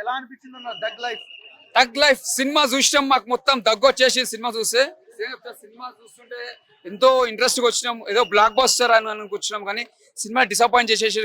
ఎలా అనిపించింది అన్న దగ్ లైఫ్? టగ్ లైఫ్ సినిమా చూసినాం, మాకు మొత్తం దగ్గు వచ్చేసి సినిమా చూస్తే. సినిమా చూస్తుంటే ఎంతో ఇంట్రెస్ట్ గా వచ్చినాం, ఏదో బ్లాక్ బస్టర్ అని అనుకుంటున్నాం, కానీ సినిమా డిసప్పాయింట్ చేసేసి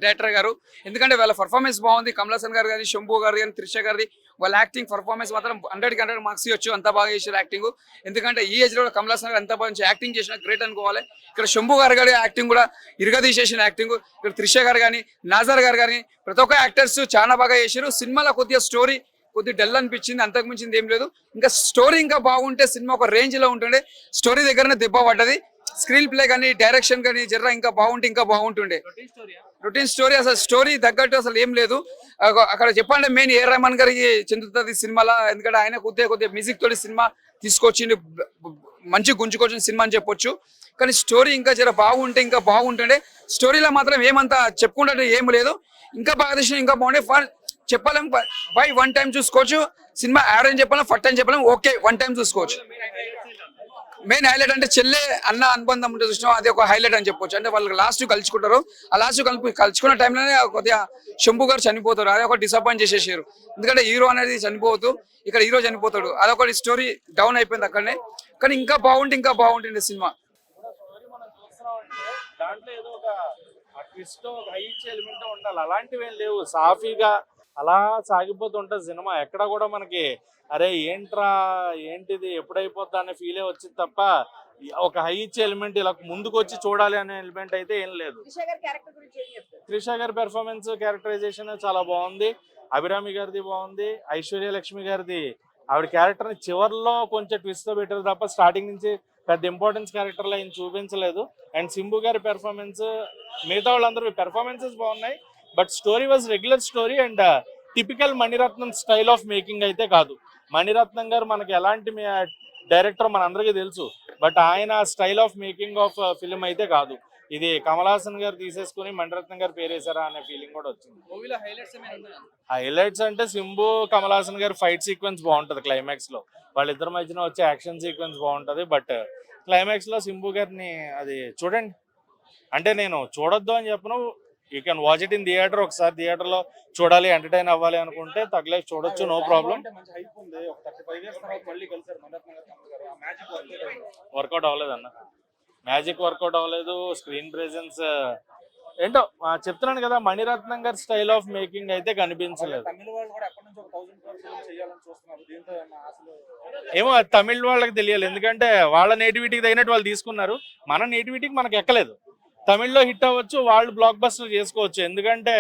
డైరెక్టర్ గారు. ఎందుకంటే వాళ్ళ పర్ఫార్మెన్స్ బాగుంది, కమల్ హాసన్ గారు కానీ, శంభు గారు కానీ, త్రిష గారి వాళ్ళ యాక్టింగ్ పర్ఫార్మెన్స్ మాత్రం 100కి 100 మార్క్స్ ఇవ్వచ్చు, అంత బాగా చేశారు యాక్టింగ్. ఎందుకంటే ఈ ఏజ్ లో కమల్ హాసన్ గారు ఎంత బాగా యాక్టింగ్ చేసిన గ్రేట్ అనుకోవాలి. ఇక్కడ శంభు గారు గారి యాక్టింగ్ కూడా ఇరగదీసేసిన యాక్టింగ్. ఇక్కడ త్రిష గారు కానీ, నాజర్ గారు కానీ, ప్రతి ఒక్క యాక్టర్స్ చాలా బాగా చేశారు. సినిమాలో కొద్దిగా స్టోరీ కొద్ది డల్ అనిపించింది, అంతకు మించింది ఏం లేదు. ఇంకా స్టోరీ ఇంకా బాగుంటే సినిమా ఒక రేంజ్ లో ఉంటుండే. స్టోరీ దగ్గరనే దెబ్బ పడ్డది. స్క్రీన్ ప్లే కానీ, డైరెక్షన్ కానీ జర్ర ఇంకా బాగుంటుండే. రొటీన్ స్టోరీ, అసలు స్టోరీ తగ్గట్టు అసలు ఏం లేదు. అక్కడ చెప్పాలంటే మెయిన్ ఏ రెహమాన్ గారికి చెందుతుంది సినిమాలో. ఎందుకంటే ఆయన కొద్దిగా మ్యూజిక్ తోటి సినిమా తీసుకొచ్చింది, మంచి గుంజుకొచ్చిన సినిమా అని చెప్పొచ్చు. కానీ స్టోరీ ఇంకా జర ఇంకా బాగుంటుండే. స్టోరీలో మాత్రం ఏమంతా చెప్పుకుంటే ఏం లేదు. ఇంకా బాగా తీసిన ఇంకా బాగుండే. చెప్పలేం, బై వన్ టైం చూసుకోవచ్చు సినిమా. యావరేజ్ చెప్పలేం, ఫస్ట్ టైం చెప్పలేం, ఓకే వన్ టైం చూసుకోవచ్చు. మెయిన్ హైలైట్ అంటే చెల్లె అన్న అనుబంధం ఉంటే చూసినా అది ఒక హైలైట్ అని చెప్పొచ్చు. అంటే వాళ్ళు లాస్ట్ కలుసుకుంటారు, ఆ లాస్ట్ కలుసుకున్న టైంలోనే కొద్దిగా శంభు గారు చనిపోతారు. అది ఒక డిసప్పాయింట్ చేసేసారు. ఎందుకంటే హీరో అనేది చనిపోతూ ఇక్కడ హీరో చనిపోతాడు, అదొకటి స్టోరీ డౌన్ అయిపోయింది అక్కడనే. కానీ ఇంకా బాగుంటుంది సినిమా. దాంట్లో ఏదో ఒక ట్విస్ట్, ఒక హై ఎలిమెంట్ ఉండాలి, అలాంటివి ఏం లేవు. సాఫీగా అలా సాగిపోతుంటది సినిమా. ఎక్కడ కూడా మనకి అరే ఏంట్రా ఏంటిది ఎప్పుడైపోద్దా అనే ఫీలే వచ్చింది తప్ప ఒక హై ఇచ్చే ఎలిమెంట్ ఇలా ముందుకు వచ్చి చూడాలి అనే ఎలిమెంట్ అయితే ఏం లేదు. త్రిష గారి పెర్ఫార్మెన్స్, క్యారెక్టరైజేషన్ చాలా బాగుంది. అభిరామి గారిది బాగుంది. ఐశ్వర్య లక్ష్మి గారిది ఆవిడ క్యారెక్టర్ ని చివరిలో కొంచెం ట్విస్ట్ తో పెట్టారు తప్ప స్టార్టింగ్ నుంచి పెద్ద ఇంపార్టెన్స్ క్యారెక్టర్ లో ఆయన చూపించలేదు. అండ్ సింబు గారి పెర్ఫార్మెన్స్, మిగతా వాళ్ళందరూ పెర్ఫార్మెన్సెస్ బాగున్నాయి. But story was regular story and typical Mani Ratnam style of making అయితే కాదు. మణిరత్నం గారు మనకి ఎలాంటి డైరెక్టర్ మనందరికీ తెలుసు, బట్ ఆయన style of making of film అయితే కాదు. ఇది కమల్ హాసన్ గారు తీసేసుకుని మణిరత్నం గారు పేరేశారా అనే ఫీలింగ్ కూడా వచ్చింది. హైలైట్స్ అంటే సింబు కమల్ హాసన్ గారు ఫైట్ సీక్వెన్స్ బాగుంటది క్లైమాక్స్ లో, వాళ్ళిద్దరి మధ్యన వచ్చే యాక్షన్ సీక్వెన్స్ బాగుంటది. బట్ క్లైమాక్స్ లో సింబు గారిని అది చూడండి, అంటే నేను చూడొద్దు అని చెప్పను, you can watch it in theatre. ఒకసారి థియేటర్ లో చూడాలి, ఎంటర్టైన్ అవ్వాలి అనుకుంటే తగ్గలేక చూడొచ్చు, నో ప్రాబ్లం. వర్కౌట్ అవ్వలేదన్న, మ్యాజిక్ వర్కౌట్ అవ్వలేదు. స్క్రీన్ ప్రెజెన్స్ ఏంటో చెప్తున్నాను కదా, మణిరత్నం గారి స్టైల్ ఆఫ్ మేకింగ్ అయితే కనిపించలేదు. ఏమో తమిళ వాళ్ళకి తెలియాలి, ఎందుకంటే వాళ్ళ నేటివిటీకి తగినట్టు వాళ్ళు తీసుకున్నారు. మన నేటివిటీకి మనకు ఎక్కలేదు. తమిళ్లో హిట్ అవ్వచ్చు, వాళ్ళు బ్లాక్ బస్టర్ చేసుకోవచ్చు. ఎందుకంటే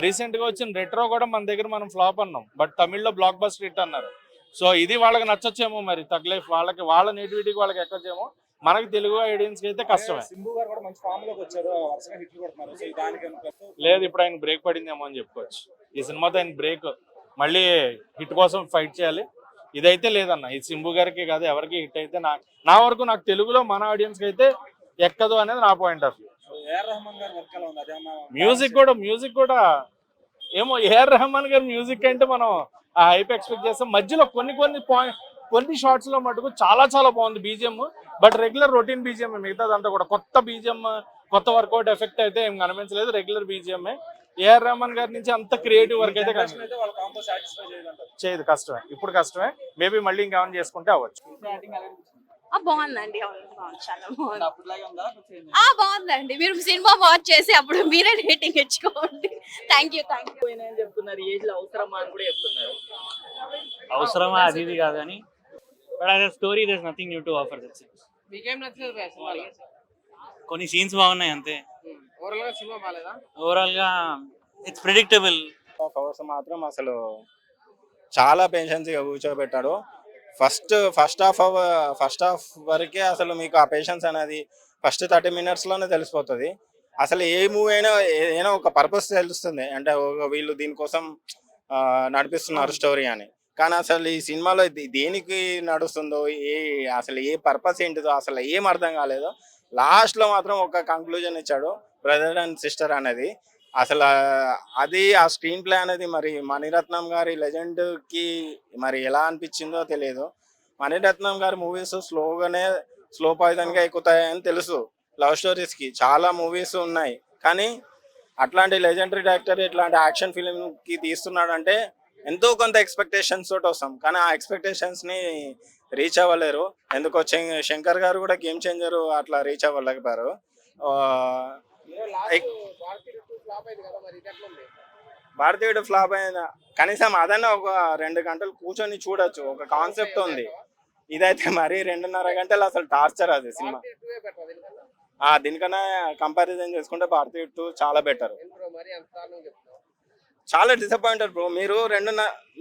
రీసెంట్ గా వచ్చిన రెట్రో కూడా మన దగ్గర మనం ఫ్లాప్ అన్నాం, బట్ తమిళ్లో బ్లాక్ బస్టర్ హిట్ అన్నారు. సో ఇది వాళ్ళకి నచ్చొచ్చేమో, మరి తగ్ లైఫ్ వాళ్ళకి వాళ్ళ నేటివిటీకి వాళ్ళకి ఎక్కొచ్చేమో, మనకి తెలుగు ఆడియన్స్ కి అయితే కష్టమే. లేదు, ఇప్పుడు ఆయన బ్రేక్ పడిందేమో అని చెప్పుకోవచ్చు. ఈ సినిమాతో ఆయన బ్రేక్, మళ్ళీ హిట్ కోసం ఫైట్ చేయాలి. ఇదైతే లేదన్న, ఇది సింబు గారికి కాదు ఎవరికి హిట్ అయితే నా వరకు నాకు తెలుగులో మన ఆడియన్స్ కి అయితే ఎక్కదు అనేది నా పాయింట్ ఆఫ్ వ్యూ. మ్యూజిక్ కూడా ఏమో, ఏఆర్ రెహమాన్ గారి మ్యూజిక్ అంటే మనం ఆ హైప్ ఎక్స్పెక్ట్ చేస్తాం. మధ్యలో కొన్ని షార్ట్స్ లో మటుకు చాలా బాగుంది BGM, but regular routine BGM. మిగతాదంతా కూడా కొత్త బీజిఎం, కొత్త వర్కౌట్ ఎఫెక్ట్ అయితే ఏం కనిపించలేదు. Regular BGM. ఏఆర్ రెహమాన్ గారి నుంచి అంత క్రియేటివ్ వర్క్ అయితే చేయదు, కష్టమే. ఇప్పుడు కష్టమే, మేబీ మళ్ళీ ఇంకేమైనా చేసుకుంటే అవ్వచ్చు. బాగుందండి, చాలా బాగుందండి. మీరు సినిమా వాచ్ చేసి అప్పుడు మీరే రేటింగ్ ఇచ్చుకోండి. Thank you. చెప్తున్నారు ఏజ్ లో అవసరమా అని కూడా చెప్తున్నారు. అవసరమా అది ఇది కాదు అని, but as a story there is nothing new to offer. That's it. మీకేం నచ్చలేదు? కొన్ని సీన్స్ బాగున్నాయి అంతే. ఓవరాల్ గా సినిమా బాలేదా? ఓవరాల్ గా ఇట్స్ ప్రెడిక్టబుల్. కవర్స్ మాత్రం అసలు చాలా పేషెన్స్ గా కూర్చోబెట్టాడు. ఫస్ట్ హాఫ్ వరకే అసలు మీకు ఆ పేషెన్స్ అనేది ఫస్ట్ 30 minutes లోనే తెలిసిపోతుంది. అసలు ఏ మూవీ అయినా ఏదైనా ఒక పర్పస్ తెలుస్తుంది, అంటే వీళ్ళు దీనికోసం నడిపిస్తున్నారు స్టోరీ అని. కానీ అసలు ఈ సినిమాలో దేనికి నడుస్తుందో, అసలు ఏ పర్పస్ ఏంటిదో అసలు ఏం అర్థం కాలేదో. లాస్ట్లో మాత్రం ఒక కంక్లూజన్ ఇచ్చాడు, బ్రదర్ అండ్ సిస్టర్ అనేది. అసలు అది ఆ స్క్రీన్ ప్లే అనేది మరి మణిరత్నం గారి లెజెండ్ కి మరి ఎలా అనిపించిందో తెలియదు. మణిరత్నం గారి మూవీస్ స్లో పాయిజన్ గా ఎక్కుతాయని తెలుసు. లవ్ స్టోరీస్ కి చాలా మూవీస్ ఉన్నాయి, కానీ అట్లాంటి లెజెండరీ డైరెక్టర్ ఇట్లాంటి యాక్షన్ ఫిలింకి తీస్తున్నాడంటే ఎంతో కొంత ఎక్స్పెక్టేషన్స్ తోటి వస్తాం, కానీ ఆ ఎక్స్పెక్టేషన్స్ని రీచ్ అవ్వలేరు. ఎందుకో శంకర్ గారు కూడా గేమ్ చేంజర్ అట్లా రీచ్ అవ్వలేకపోయారు. భారతీయుడు ఫ్లాప్ అయిన కనీసం అదన్నా ఒక 2 గంటలు కూర్చొని చూడొచ్చు, ఒక కాన్సెప్ట్ ఉంది. ఇదైతే మరి 2.5 గంటలు అసలు టార్చర్ అది సినిమా. దీనికన్నా కంపారిజన్ చేసుకుంటే భారతీయ 2 చాలా బెటర్. చాలా డిసప్పాయింటెడ్ బ్రో.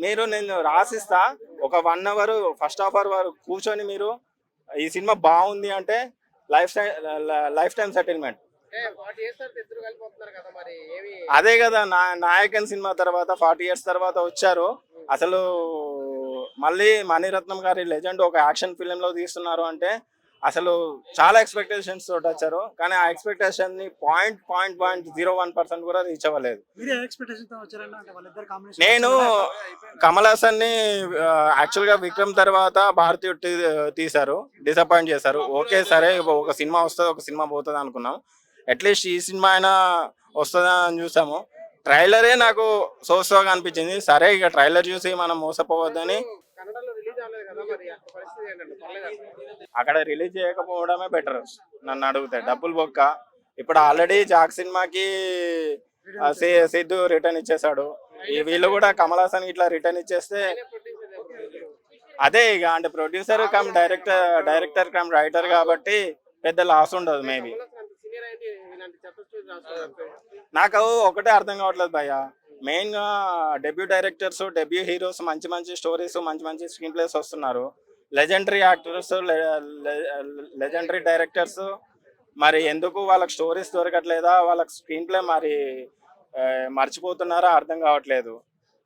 మీరు నేను రాసిస్తా ఒక 1 అవర్ ఫస్ట్ హాఫ్ అవర్ వరకు కూర్చొని మీరు ఈ సినిమా బాగుంది అంటే లైఫ్ టైం సెటిల్మెంట్. అదే కదా నాయకన్ సినిమా తర్వాత 40 years తర్వాత వచ్చారు. అసలు మళ్ళీ మణిరత్నం గారి లెజెండ్ ఒక యాక్షన్ ఫిలిం లో తీస్తున్నారు అంటే అసలు చాలా ఎక్స్పెక్టేషన్స్ తోటి వచ్చారు, కానీ ఆ ఎక్స్పెక్టేషన్ ని 0.01% కూడా రీచ్ అవ్వలేదు. నేను కమల్ హాసన్ ని యాక్చువల్ గా విక్రమ్ తర్వాత భారతీయుడు తీశారు, డిసప్పాయింట్ చేశారు. ఓకే సరే, ఒక సినిమా వస్తుంది ఒక సినిమా పోతుంది అనుకున్నాం. అట్లీస్ట్ ఈ సినిమా అయినా వస్తుందా అని చూసాము. ట్రైలరే నాకు సోగా అనిపించింది. సరే ఇక ట్రైలర్ చూసి మనం మోసపోవద్దని అక్కడ రిలీజ్ చేయకపోవడమే బెటర్ నన్ను అడిగితే. డబ్బులు బొక్క. ఇప్పుడు ఆల్రెడీ జాక్ సినిమాకి సిద్ధు రిటర్న్ ఇచ్చేసాడు. వీళ్ళు కూడా కమల్ హాసన్ ఇట్లా రిటర్న్ ఇచ్చేస్తే అదే ఇక అంటే producer come director cum writer కాబట్టి పెద్ద లాస్ ఉండదు మేబీ. నాకు ఒకటే అర్థం కావట్లేదు భయ్య, మెయిన్ గా డెబ్యూ డైరెక్టర్స్, డెబ్యూ హీరోస్ మంచి మంచి స్టోరీస్, మంచి మంచి స్క్రీన్ ప్లేస్ వస్తున్నారు. లెజెండరీ యాక్టర్స్, లెజెండరీ డైరెక్టర్స్ మరి ఎందుకు వాళ్ళకి స్టోరీస్ దొరకట్లేదా, వాళ్ళకి స్క్రీన్ ప్లే మరి మర్చిపోతున్నారా అర్థం కావట్లేదు.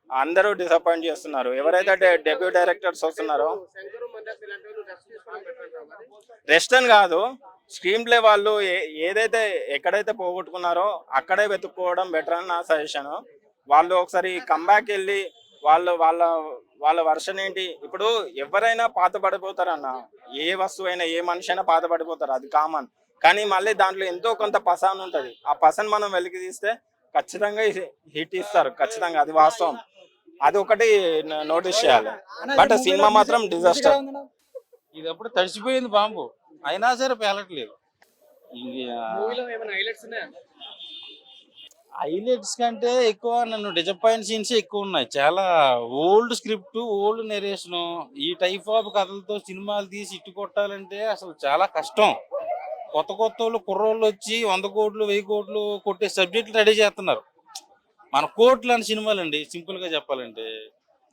అందరూ డిసప్పాయింట్ చేస్తున్నారు. ఎవరైతే డెబ్యూ డైరెక్టర్స్ వస్తున్నారో రెస్ట్ అని కాదు, స్క్రీన్ ప్లే వాళ్ళు ఏదైతే ఎక్కడైతే పోగొట్టుకున్నారో అక్కడే వెతుక్కోవడం బెటర్ అని నా సజెషన్. వాళ్ళు ఒకసారి కంబ్యాక్ వెళ్ళి వాళ్ళ వర్షన్ ఏంటి. ఇప్పుడు ఎవరైనా పాత పడిపోతారన్న, ఏ వస్తువు అయినా ఏ మనిషి అయినా పాత పడిపోతారు, అది కామన్. కానీ మళ్ళీ దాంట్లో ఎంతో కొంత పసన్ ఉంటుంది. ఆ పసన్ మనం వెలికి తీస్తే ఖచ్చితంగా హిట్ ఇస్తారు, ఖచ్చితంగా అది వాస్తవం. అది ఒకటి నోటీస్ చేయాలి. బట్ సినిమా మాత్రం డిజాస్టర్. ఇది అప్పుడు తడిసిపోయింది బాంబు, అయినా సరే పేలట్లేదు. హైలైట్స్ కంటే ఎక్కువ నన్ను డిసప్పాయింట్ సీన్స్ ఎక్కువ ఉన్నాయి. చాలా ఓల్డ్ స్క్రిప్ట్, ఓల్డ్ నెరేషన్. ఈ టైప్ ఆఫ్ కథలతో సినిమాలు తీసి ఇట్టు కొట్టాలంటే అసలు చాలా కష్టం. కొత్త వాళ్ళు కుర్రోళ్ళు వచ్చి 100 కోట్లు 1000 కోట్లు కొట్టే సబ్జెక్టులు రెడీ చేస్తున్నారు. మన కోట్లు అని సినిమాలు అండి. సింపుల్ గా చెప్పాలంటే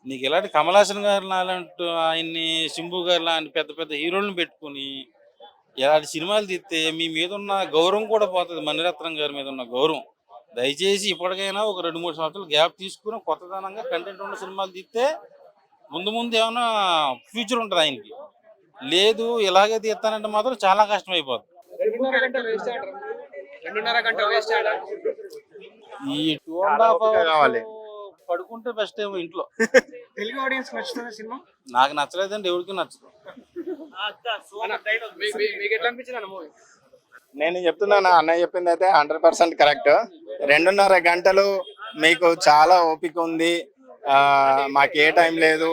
నీకు ఇలాంటి కమల్ హాసన్ గారు లాంటి, ఆయన్ని శంభు గారు లాంటి పెద్ద పెద్ద హీరోలను పెట్టుకుని ఇలాంటి సినిమాలు తీస్తే మీ మీద ఉన్న గౌరవం కూడా పోతుంది. మణిరత్నం గారి మీద ఉన్న గౌరవం. దయచేసి ఇప్పటికైనా ఒక 2-3 సంవత్సరాలు గ్యాప్ తీసుకుని కొత్తదనంగా కంటెంట్ ఉన్న సినిమాలు తీస్తే ముందు ఏమైనా ఫ్యూచర్ ఉంటుంది ఆయనకి. లేదు ఇలాగే తీస్తానంటే మాత్రం చాలా కష్టం అయిపోతుంది. ఈ 2.5 hours పడుకుంటే బెస్ట్ ఏమో ఇంట్లో. తెలుగు ఆడియన్స్ నచ్చుతుంది సినిమా? నాకు నచ్చలేదండి, ఎవరికి నచ్చదు. మీకు ఎట్లా అనిపించింది మూవీ? నేను చెప్తున్నాను, అన్నయ్య చెప్పింది అయితే 100% కరెక్ట్. 2.5 గంటలు మీకు చాలా ఓపిక ఉంది, మాకు ఏ టైం లేదు,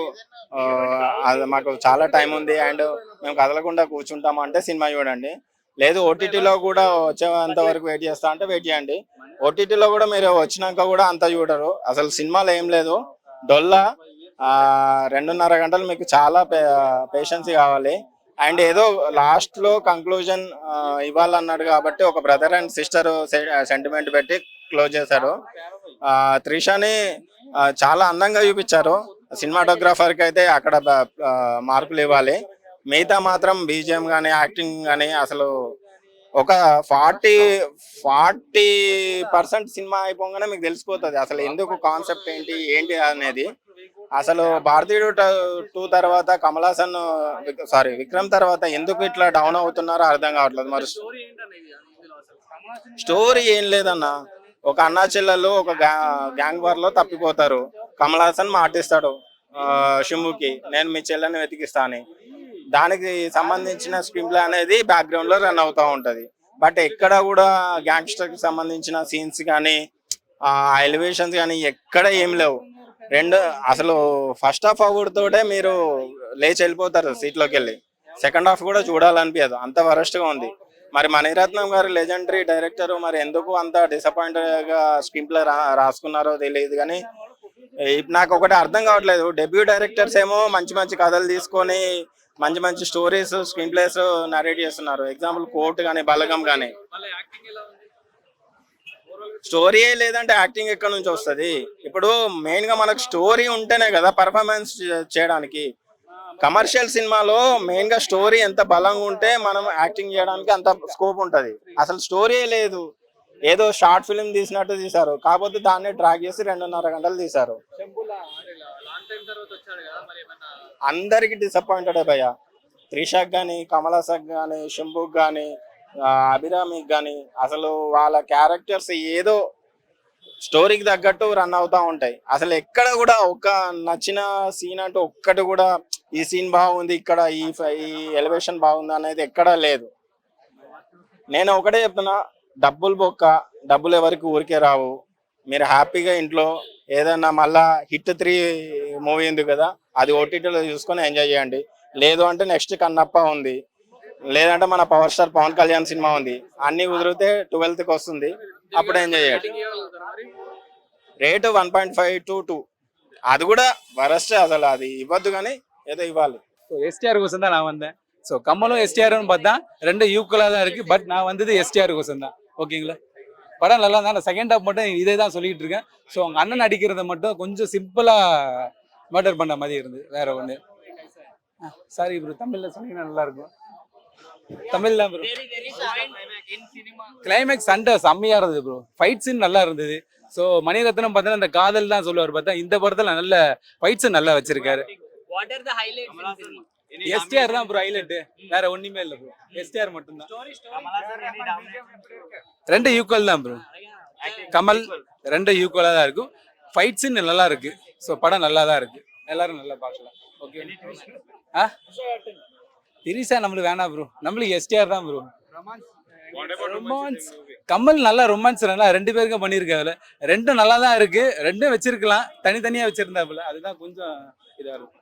మాకు చాలా టైం ఉంది అండ్ మేము కదలకుండా కూర్చుంటాము అంటే సినిమా చూడండి. లేదు ఓటీటీలో కూడా వచ్చేంత వరకు వెయిట్ చేస్తా అంటే వెయిట్ చేయండి. ఓటీటీలో కూడా మీరు వచ్చినాక కూడా అంతా చూడరు. అసలు సినిమాలో ఏం లేదు, డొల్లా. 2.5 గంటలు మీకు చాలా పేషెన్స్ కావాలి. అండ్ ఏదో లాస్ట్ లో కంక్లూజన్ ఇవ్వాలన్నాడు కాబట్టి ఒక బ్రదర్ అండ్ సిస్టర్ సెంటిమెంట్ పెట్టి క్లోజ్ చేశారు. త్రిషని చాలా అందంగా చూపించారు. సినిమాటోగ్రాఫర్కి అయితే అక్కడ మార్కులు ఇవ్వాలి. మిగతా మాత్రం బీజిఎం కానీ యాక్టింగ్ కానీ అసలు ఒక 40% సినిమా అయిపోగానే మీకు తెలిసిపోతుంది అసలు ఎందుకు కాన్సెప్ట్ ఏంటి అనేది. అసలు భారతీయుడు 2 తర్వాత కమల్ హాసన్ విక్రమ్ తర్వాత ఎందుకు ఇట్లా డౌన్ అవుతున్నారో అర్థం కావట్లేదు. మరి స్టోరీ ఏం లేదన్న, ఒక అన్నా చెల్లెలు ఒక గ్యాంగ్ వార్ లో తప్పిపోతారు. కమల్ హాసన్ మాటిస్తాడు శంభుకి, నేను మీ చెల్లెని వెతికిస్తా అని. దానికి సంబంధించిన స్క్రీన్ ప్లే అనేది బ్యాక్గ్రౌండ్ లో రన్ అవుతా ఉంటది. బట్ ఎక్కడ కూడా గ్యాంగ్స్టర్ కి సంబంధించిన సీన్స్ కానీ ఆ ఎలివేషన్స్ కానీ ఎక్కడ ఏం లేవు. రెండు అసలు ఫస్ట్ హాఫ్ తోటే మీరు లేచి వెళ్ళిపోతారు సీట్లోకి వెళ్ళి. సెకండ్ హాఫ్ కూడా చూడాలనిపించదు, అంత వరస్ట్ గా ఉంది. మరి మణిరత్నం గారు లెజెండరీ డైరెక్టర్, మరి ఎందుకు అంత డిసప్పాయింటెడ్ గా స్క్రీన్ ప్లే రాసుకున్నారో తెలియదు. కానీ నాకు ఒకటి అర్థం కావట్లేదు, డెబ్యూ డైరెక్టర్స్ ఏమో మంచి మంచి కథలు తీసుకొని మంచి మంచి స్టోరీస్ స్క్రీన్ ప్లేస్ నరేట్ చేస్తున్నారు. ఎగ్జాంపుల్ కోర్ట్ కానీ బలగం కానీ. స్టోరీయే లేదంటే యాక్టింగ్ ఎక్కడి నుంచి వస్తుంది? ఇప్పుడు మెయిన్ గా మనకు స్టోరీ ఉంటేనే కదా పర్ఫార్మెన్స్ చేయడానికి. కమర్షియల్ సినిమాలో మెయిన్ గా స్టోరీ ఎంత బలంగా ఉంటే మనం యాక్టింగ్ చేయడానికి అంత స్కోప్ ఉంటది. అసలు స్టోరీయే లేదు, ఏదో షార్ట్ ఫిల్మ్ తీసినట్టు తీశారు, కాకపోతే దాన్ని డ్రాగ్ చేసి 2.5 గంటలు తీశారు. అందరికి డిసప్పాయింటెడ్ భయ్య. త్రిషక్ కానీ, కమల్ హాసన్ కానీ, శంభుక్ కానీ, అభిరామికి కానీ అసలు వాళ్ళ క్యారెక్టర్స్ ఏదో స్టోరీకి తగ్గట్టు రన్ అవుతా ఉంటాయి. అసలు ఎక్కడ కూడా ఒక నచ్చిన సీన్ అంటూ ఒక్కటి కూడా ఈ సీన్ బాగుంది, ఇక్కడ ఈ ఎలివేషన్ బాగుంది అనేది ఎక్కడా లేదు. నేను ఒకటే చెప్తున్నా, డబ్బులు బొక్క, డబ్బులు ఎవరికి ఊరికే రావు. మీరు హ్యాపీగా ఇంట్లో ఏదైనా మళ్ళా హిట్ 3 మూవీ ఉంది కదా, అది ఓటీటీలో చూసుకొని ఎంజాయ్ చేయండి. లేదు అంటే నెక్స్ట్ కన్నప్ప ఉంది, లేదంటే మన పవర్ స్టార్ పవన్ కళ్యాణ్ సినిమా ఉంది. అన్ని కుదిరితే 12th వస్తుంది, అప్పుడు ఎంజాయ్ చేయండి. రేటు 1.5 to 2, அது கூட வரஸ்ட். அசல் அது இவ்வளவு కానీ ஏதோ இவ்வாறு. எஸ்டிஆர் கோசம் தான் நான் வந்தேன். ஸோ கம்மலும் எஸ்டிஆர்னு பார்த்தா ரெண்டு ஈக்குவலாக தான் இருக்கு. பட் நான் வந்தது எஸ்டிஆர் கோசம் தான். ஓகேங்களா, படம் நல்லா தான். நான் செகண்ட் ஹாஃப் மட்டும் இதே தான் சொல்லிட்டு இருக்கேன். ஸோ அவங்க அண்ணன் அடிக்கிறத மட்டும் கொஞ்சம் சிம்பிளா மர்டர் பண்ண மாதிரி இருந்தது, வேற ஒன்று. சாரி ப்ரோ, தமிழ்ல சொன்னீங்கன்னா நல்லா இருக்கும். தமிழ் தான் ப்ரோ. கிளைமேக்ஸ் சண்டை செம்மையா இருந்தது ப்ரோ. ஃபைட் சீன் நல்லா இருந்தது. ஸோ மணிரத்னம் பார்த்தா அந்த காதல் தான் சொல்லுவார், பார்த்தா இந்த படத்துல நல்ல ஃபைட் சீன் நல்லா வச்சிருக்காரு. What are the highlights in cinema? STR தான் ப்ரோ ஹைலைட், வேற ஒண்ணுமே இல்லை ப்ரோ. எஸ்டிஆர் மட்டும் தான். ரெண்டு ஈக்குவல் தான் ப்ரோ. கமல் ரெண்டு ஈக்குவலா தான் இருக்கும். ஃபைட் சீன் நல்லா இருக்கு. ஸோ படம் நல்லா தான் இருக்கு, எல்லாரும் நல்லா பார்க்கலாம். ஓகே. திரிசா நம்மளுக்கு வேணாம் ப்ரோ, நம்மளுக்கு எஸ்டிஆர் தான் ப்ரோ. ரொமான்ஸ் கமல் நல்லா ரொமான்ஸ் நல்லா 2 பேருக்கும் பண்ணியிருக்காரு. ரெண்டும் நல்லா தான் இருக்கு. ரெண்டும் வச்சிருக்கலாம், தனித்தனியா வச்சிருந்தாப்புல, அதுதான் கொஞ்சம் இதா இருக்கும்.